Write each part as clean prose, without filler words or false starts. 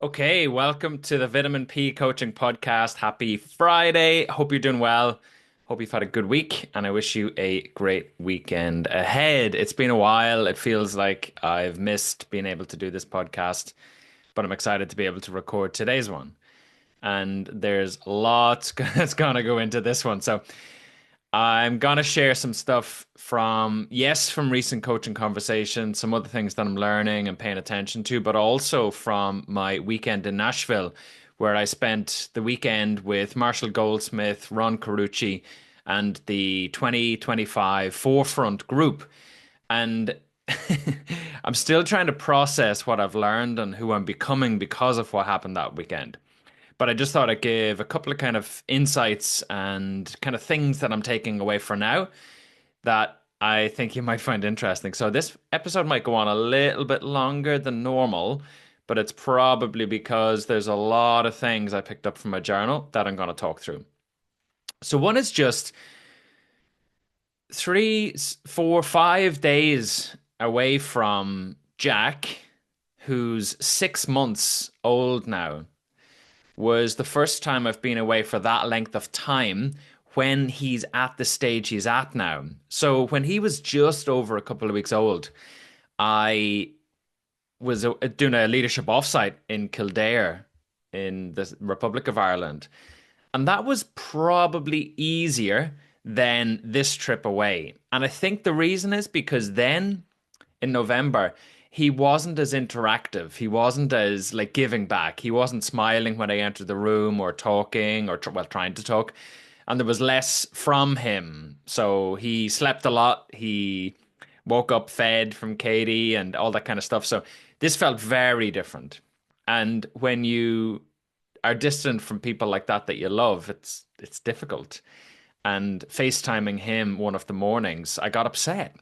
Okay, welcome to the Vitamin P Coaching Podcast. Happy Friday. Hope you're doing well. Hope you've had a good week, and I wish you a great weekend ahead. It's been a while. It feels like I've missed being able to do this podcast, but I'm excited to be able to record today's one. And there's lots that's going to go into this one. So I'm gonna share some stuff from recent coaching conversations, some other things that I'm learning and paying attention to, but also from my weekend in Nashville, where I spent the weekend with Marshall Goldsmith, Ron Carucci, and the 2025 Forefront group. And I'm still trying to process what I've learned and who I'm becoming because of what happened that weekend. But I just thought I'd give a couple of kind of insights and kind of things that I'm taking away for now that I think you might find interesting. So this episode might go on a little bit longer than normal, but it's probably because there's a lot of things I picked up from my journal that I'm going to talk through. So one is just 3, 4, 5 days away from Jack, who's 6 months old now, was the first time I've been away for that length of time when he's at the stage he's at now. So when he was just over a couple of weeks old, I was doing a leadership offsite in Kildare in the Republic of Ireland. And that was probably easier than this trip away. And I think the reason is because then in November, he wasn't as interactive. He wasn't as like giving back. He wasn't smiling when I entered the room or talking or trying to talk. And there was less from him. So he slept a lot. He woke up fed from Katie and all that kind of stuff. So this felt very different. And when you are distant from people like that you love, it's difficult. And FaceTiming him one of the mornings, I got upset.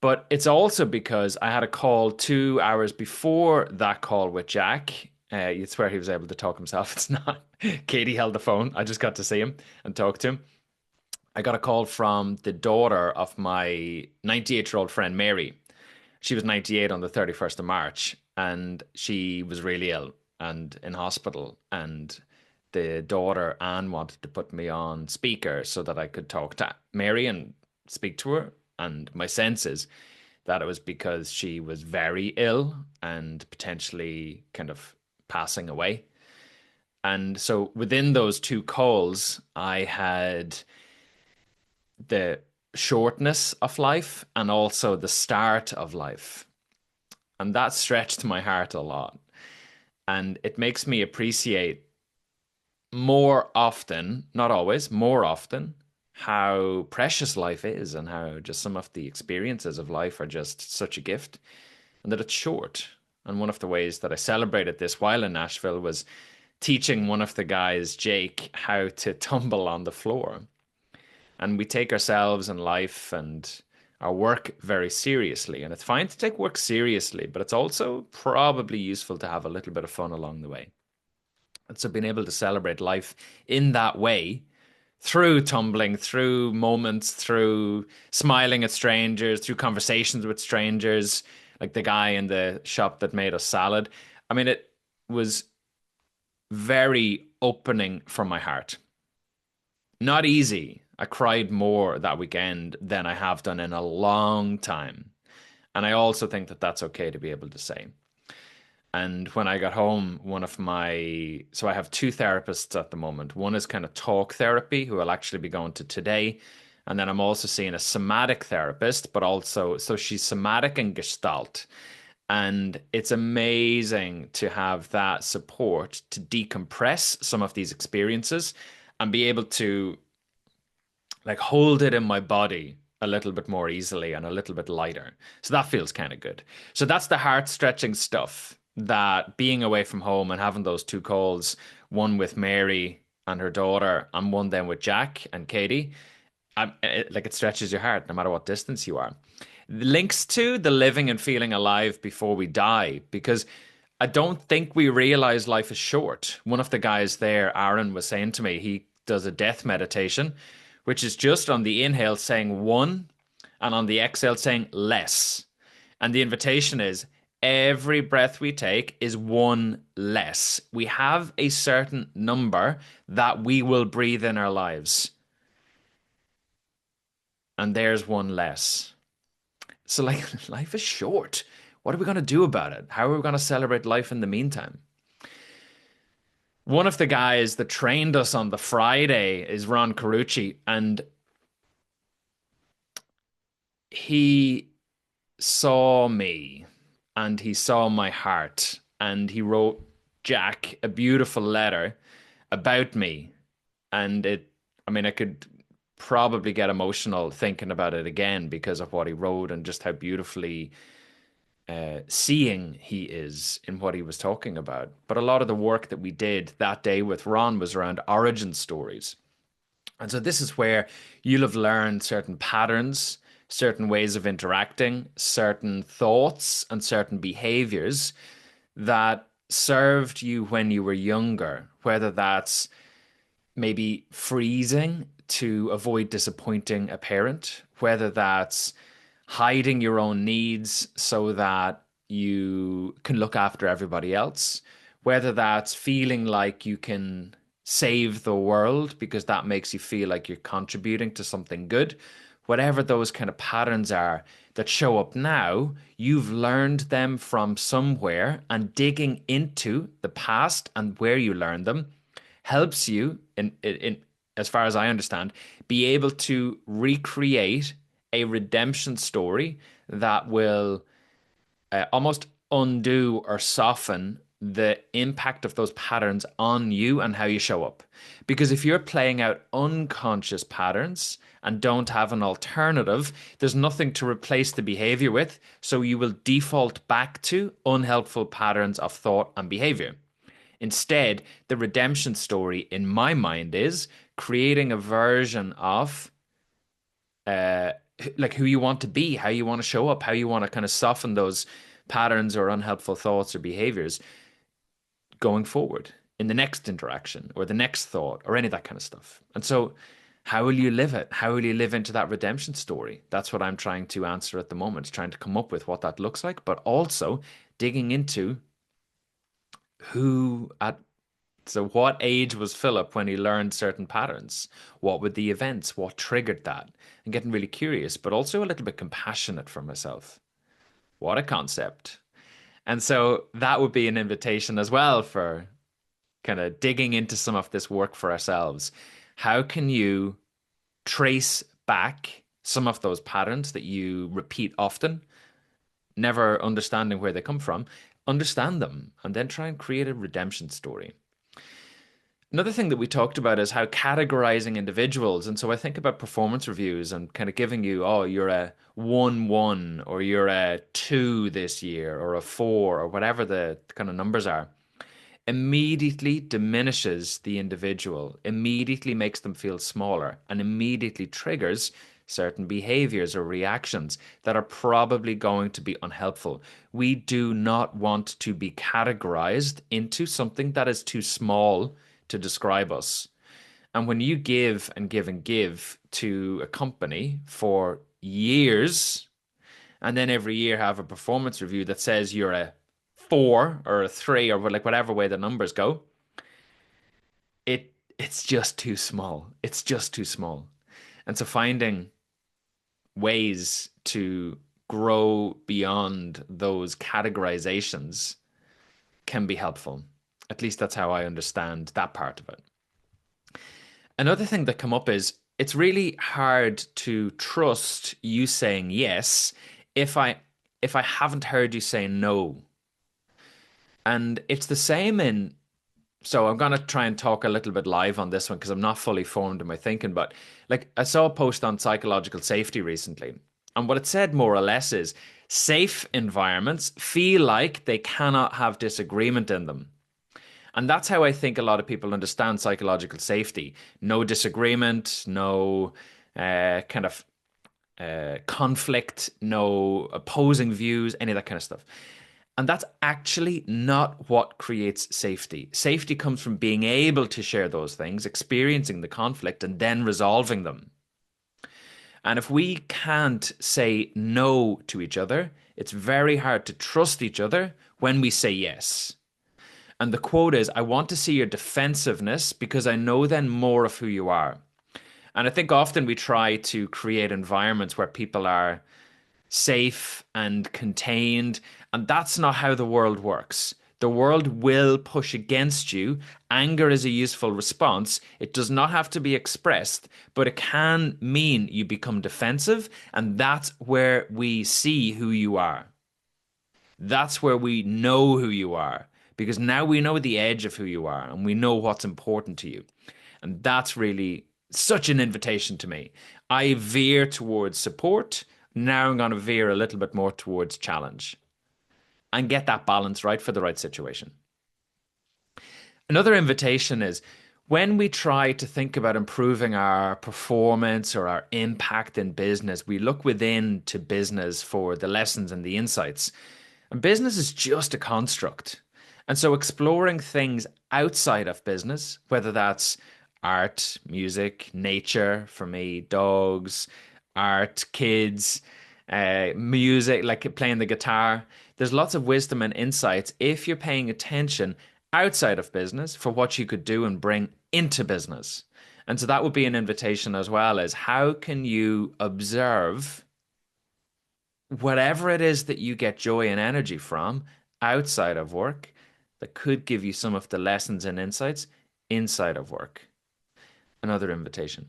But it's also because I had a call 2 hours before that call with Jack. You'd swear he was able to talk himself. It's not. Katie held the phone. I just got to see him and talk to him. I got a call from the daughter of my 98-year-old friend, Mary. She was 98 on the 31st of March, and she was really ill and in hospital. And the daughter, Anne, wanted to put me on speaker so that I could talk to Mary and speak to her. And my sense is that it was because she was very ill and potentially kind of passing away. And so within those two calls, I had the shortness of life and also the start of life. And that stretched my heart a lot. And it makes me appreciate more often, not always, more often, how precious life is and how just some of the experiences of life are just such a gift and that it's short. And one of the ways that I celebrated this while in Nashville was teaching one of the guys, Jake, how to tumble on the floor. And we take ourselves and life and our work very seriously. And it's fine to take work seriously, but it's also probably useful to have a little bit of fun along the way. And so being able to celebrate life in that way, through tumbling, through moments, through smiling at strangers, through conversations with strangers, like the guy in the shop that made us salad. I mean, it was very opening for my heart. Not easy. I cried more that weekend than I have done in a long time. And I also think that that's okay to be able to say. And when I got home, so I have two therapists at the moment. One is kind of talk therapy, who I'll actually be going to today. And then I'm also seeing a somatic therapist, but also, so she's somatic and gestalt. And it's amazing to have that support to decompress some of these experiences and be able to like hold it in my body a little bit more easily and a little bit lighter. So that feels kind of good. So that's the heart stretching stuff that being away from home and having those two calls, one with Mary and her daughter, and one then with Jack and Katie, like it stretches your heart no matter what distance you are. Links to the living and feeling alive before we die, because I don't think we realize life is short. One of the guys there, Aaron, was saying to me, he does a death meditation, which is just on the inhale saying one and on the exhale saying less. And the invitation is Every breath we take is one less. We have a certain number that we will breathe in our lives, and there's one less. So, like, life is short. What are we going to do about it? How are we going to celebrate life in the meantime? One of the guys that trained us on the Friday is Ron Carucci, and he saw me and he saw my heart and he wrote Jack a beautiful letter about me. And I mean, I could probably get emotional thinking about it again because of what he wrote and just how beautifully seeing he is in what he was talking about. But a lot of the work that we did that day with Ron was around origin stories. And so this is where you'll have learned certain patterns, certain ways of interacting, certain thoughts, and certain behaviors that served you when you were younger, whether that's maybe freezing to avoid disappointing a parent, whether that's hiding your own needs so that you can look after everybody else, whether that's feeling like you can save the world because that makes you feel like you're contributing to something good. Whatever those kind of patterns are that show up now, you've learned them from somewhere, and digging into the past and where you learned them helps you, in as far as I understand, be able to recreate a redemption story that will almost undo or soften the impact of those patterns on you and how you show up. Because if you're playing out unconscious patterns and don't have an alternative, there's nothing to replace the behavior with. So you will default back to unhelpful patterns of thought and behavior. Instead, the redemption story in my mind is creating a version of uh, like who you want to be, how you want to show up, how you want to kind of soften those patterns or unhelpful thoughts or behaviors going forward in the next interaction or the next thought or any of that kind of stuff. And so, how will you live it? How will you live into that redemption story? That's what I'm trying to answer at the moment, trying to come up with what that looks like, but also digging into who at so what age was Philip when he learned certain patterns? What were the events? What triggered that? And getting really curious, but also a little bit compassionate for myself. What a concept. And so that would be an invitation as well for kind of digging into some of this work for ourselves. How can you trace back some of those patterns that you repeat often, never understanding where they come from, understand them, and then try and create a redemption story? Another thing that we talked about is how categorizing individuals. And so I think about performance reviews and kind of giving you, oh, you're a 1-1 or you're a 2 this year or a 4 or whatever the kind of numbers are, immediately diminishes the individual, immediately makes them feel smaller, and immediately triggers certain behaviors or reactions that are probably going to be unhelpful. We do not want to be categorized into something that is too small to describe us. And when you give and give and give to a company for years, and then every year have a performance review that says you're a 4 or a 3 or like whatever way the numbers go, it's just too small. It's just too small. And so finding ways to grow beyond those categorizations can be helpful. At least that's how I understand that part of it. Another thing that come up is it's really hard to trust you saying yes if I haven't heard you say no. And it's the same in so I'm gonna try and talk a little bit live on this one because I'm not fully formed in my thinking, but like I saw a post on psychological safety recently, and what it said more or less is safe environments feel like they cannot have disagreement in them. And that's how I think a lot of people understand psychological safety. No disagreement, no kind of conflict, no opposing views, any of that kind of stuff. And that's actually not what creates safety. Safety comes from being able to share those things, experiencing the conflict, and then resolving them. And if we can't say no to each other, It's very hard to trust each other when we say yes. And the quote is, I want to see your defensiveness because I know then more of who you are. And I think often we try to create environments where people are safe and contained. And that's not how the world works. The world will push against you. Anger is a useful response. It does not have to be expressed, but it can mean you become defensive. And that's where we see who you are. That's where we know who you are because now we know the edge of who you are and we know what's important to you. And that's really such an invitation to me. I veer towards support. Now I'm going to veer a little bit more towards challenge and get that balance right for the right situation. Another invitation is when we try to think about improving our performance or our impact in business, we look within to business for the lessons and the insights. And business is just a construct. And so exploring things outside of business, whether that's art, music, nature, for me, dogs, art, kids, music, like playing the guitar. There's lots of wisdom and insights if you're paying attention outside of business for what you could do and bring into business. And so that would be an invitation as well as how can you observe whatever it is that you get joy and energy from outside of work that could give you some of the lessons and insights inside of work. Another invitation.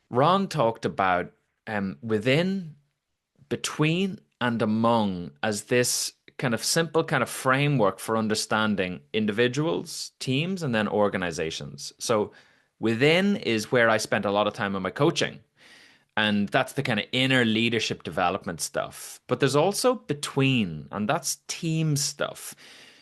Ron talked about within, between, and among as this kind of simple kind of framework for understanding individuals, teams, and then organizations. So within is where I spent a lot of time on my coaching. And that's the kind of inner leadership development stuff. But there's also between, and that's team stuff.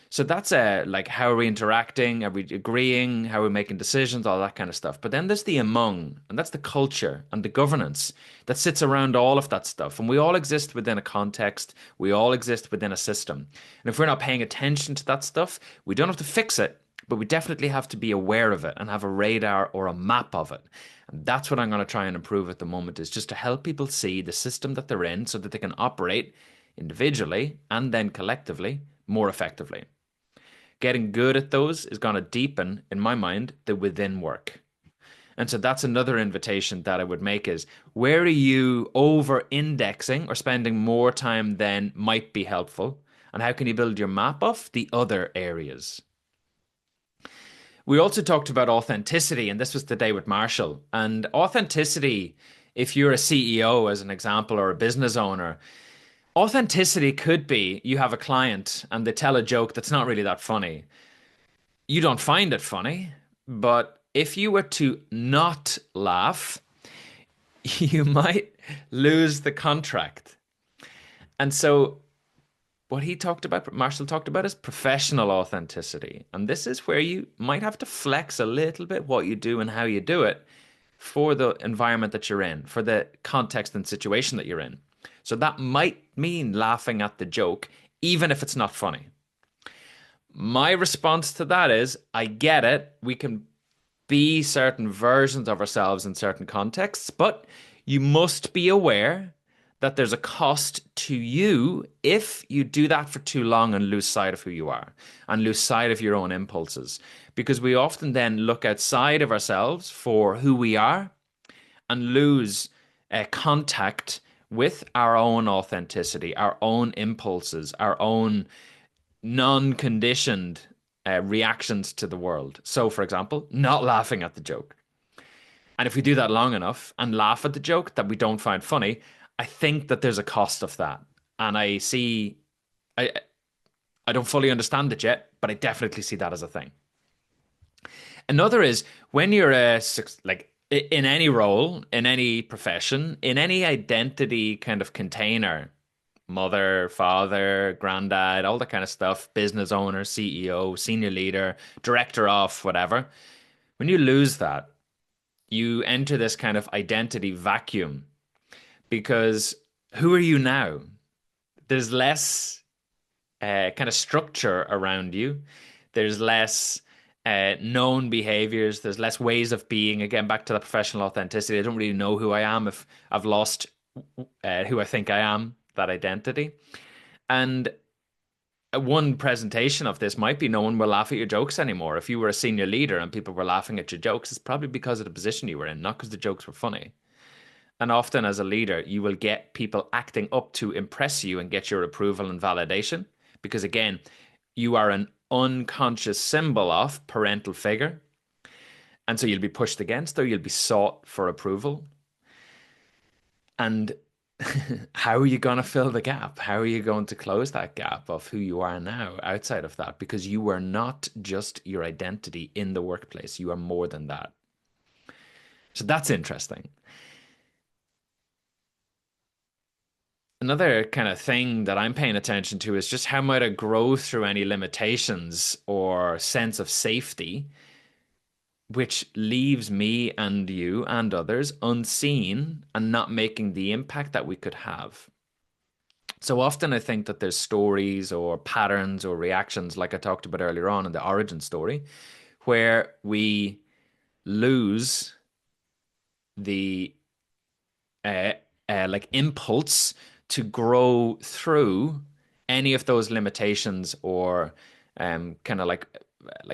So that's like how are we interacting? Are we agreeing? How are we making decisions? All that kind of stuff. But then there's the among, and that's the culture and the governance that sits around all of that stuff. And we all exist within a context. We all exist within a system. And if we're not paying attention to that stuff, we don't have to fix it, but we definitely have to be aware of it and have a radar or a map of it. And that's what I'm going to try and improve at the moment is just to help people see the system that they're in so that they can operate individually and then collectively more effectively. Getting good at those is going to deepen, in my mind, the within work. And so that's another invitation that I would make is where are you over indexing or spending more time than might be helpful? And how can you build your map of the other areas? We also talked about authenticity, and this was the day with Marshall. And authenticity, if you're a CEO, as an example, or a business owner, authenticity could be you have a client and they tell a joke that's not really that funny. You don't find it funny, but if you were to not laugh, you might lose the contract. And so what Marshall talked about is professional authenticity. And this is where you might have to flex a little bit what you do and how you do it for the environment that you're in, for the context and situation that you're in. So that might mean laughing at the joke, even if it's not funny. My response to that is, I get it. We can be certain versions of ourselves in certain contexts, but you must be aware that there's a cost to you if you do that for too long and lose sight of who you are and lose sight of your own impulses. Because we often then look outside of ourselves for who we are and lose contact with our own authenticity, our own impulses, our own non-conditioned reactions to the world. So, for example, not laughing at the joke. And if we do that long enough and laugh at the joke that we don't find funny, I think that there's a cost of that. And I don't fully understand it yet, but I definitely see that as a thing. Another is when you're like in any role, in any profession, in any identity kind of container, mother, father, granddad, all that kind of stuff, business owner, CEO, senior leader, director of whatever. When you lose that, you enter this kind of identity vacuum because who are you now? There's less kind of structure around you. There's less known behaviors. There's less ways of being. Again, back to the professional authenticity. I don't really know who I am if I've lost who I think I am. that identity. And one presentation of this might be no one will laugh at your jokes anymore. If you were a senior leader and people were laughing at your jokes, it's probably because of the position you were in, not because the jokes were funny. And often as a leader, you will get people acting up to impress you and get your approval and validation. Because again, you are an unconscious symbol of parental figure. And so you'll be pushed against or you'll be sought for approval. And how are you going to fill the gap? How are you going to close that gap of who you are now outside of that? Because you are not just your identity in the workplace, you are more than that. So that's interesting. Another kind of thing that I'm paying attention to is just how might I grow through any limitations or sense of safety, which leaves me and you and others unseen and not making the impact that we could have. So often I think that there's stories or patterns or reactions, like I talked about earlier on in the origin story, where we lose the uh, like impulse to grow through any of those limitations or kind of like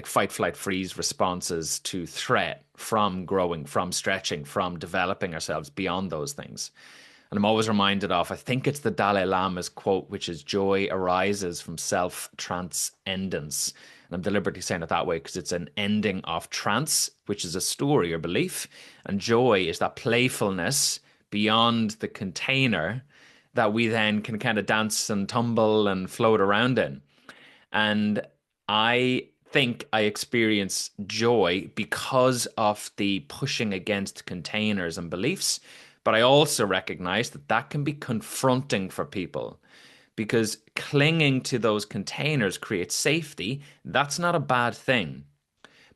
fight, flight, freeze responses to threat from growing, from stretching, from developing ourselves beyond those things. And I'm always reminded of, I think it's the Dalai Lama's quote, which is joy arises from self-transcendence. And I'm deliberately saying it that way because it's an ending of trance, which is a story or belief. And joy is that playfulness beyond the container that we then can kind of dance and tumble and float around in. And I think I experience joy because of the pushing against containers and beliefs. But I also recognize that that can be confronting for people because clinging to those containers creates safety. That's not a bad thing.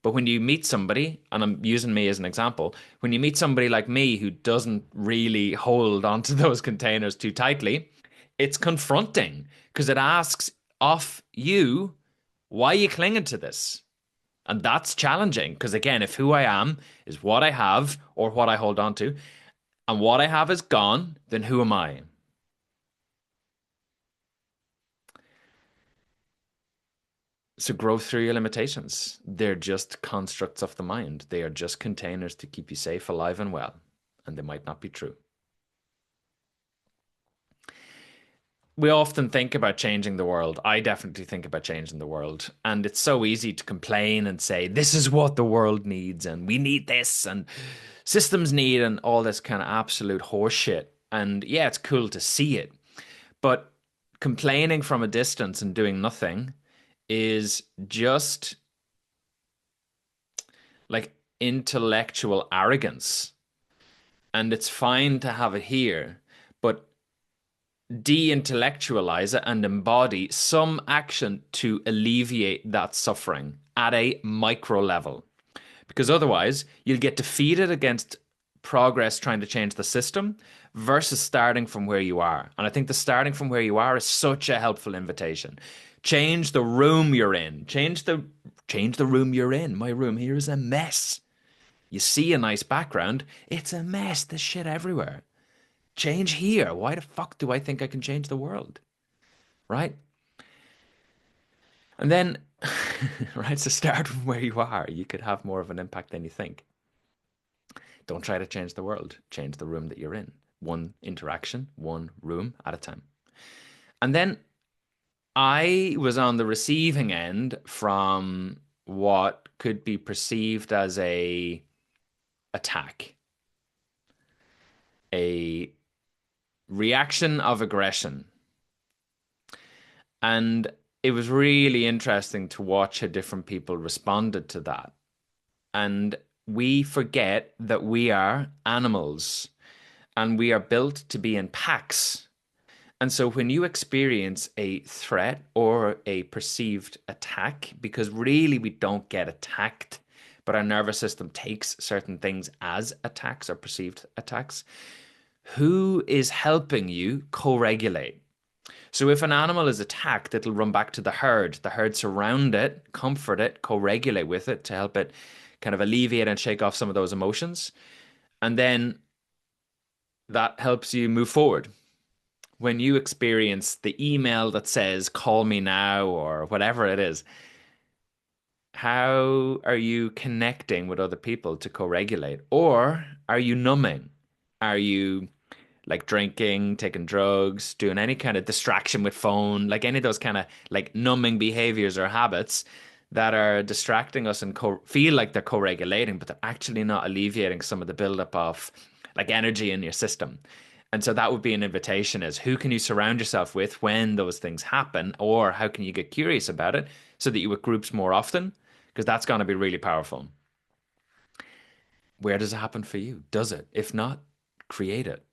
But when you meet somebody, and I'm using me as an example, when you meet somebody like me who doesn't really hold onto those containers too tightly, it's confronting because it asks of you, why are you clinging to this? And that's challenging because, again, if who I am is what I have or what I hold on to, and what I have is gone, then who am I? So grow through your limitations. They're just constructs of the mind. They are just containers to keep you safe, alive, and well. And they might not be true. We often think about changing the world. I definitely think about changing the world. And it's so easy to complain and say, this is what the world needs, and we need this, and systems need, and all this kind of absolute horseshit. And yeah, it's cool to see it. But complaining from a distance and doing nothing is just like intellectual arrogance. And it's fine to have it here, but de-intellectualize it and embody some action to alleviate that suffering at a micro level. Because otherwise, you'll get defeated against progress trying to change the system versus starting from where you are. And I think the starting from where you are is such a helpful invitation. Change the room you're in. Change the room you're in. My room here is a mess. You see a nice background, it's a mess. There's shit everywhere. Change here. Why the fuck do I think I can change the world? Right? And then, right, so start from where you are. You could have more of an impact than you think. Don't try to change the world. Change the room that you're in. One interaction, one room at a time. And then I was on the receiving end from what could be perceived as a attack, a reaction of aggression. And it was really interesting to watch how different people responded to that. And we forget that we are animals and we are built to be in packs. And so when you experience a threat or a perceived attack, because really we don't get attacked, but our nervous system takes certain things as attacks or perceived attacks, who is helping you co-regulate? So if an animal is attacked, it'll run back to the herd. The herd surround it, comfort it, co-regulate with it to help it kind of alleviate and shake off some of those emotions. And then that helps you move forward. when you experience the email that says call me now or whatever it is, how are you connecting with other people to co-regulate? Or are you numbing? Are you like drinking, taking drugs, doing any kind of distraction with phone, like any of those kind of like numbing behaviors or habits that are distracting us and feel like they're co-regulating, but they're actually not alleviating some of the buildup of like energy in your system. And so that would be an invitation is who can you surround yourself with when those things happen, or how can you get curious about it so that you with groups more often? Because that's going to be really powerful. Where does it happen for you? Does it? If not, create it.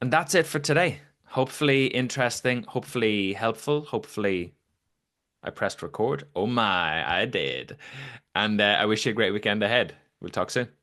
And that's it for today. Hopefully interesting, hopefully helpful, hopefully I pressed record. Oh my, I did. And I wish you a great weekend ahead. We'll talk soon.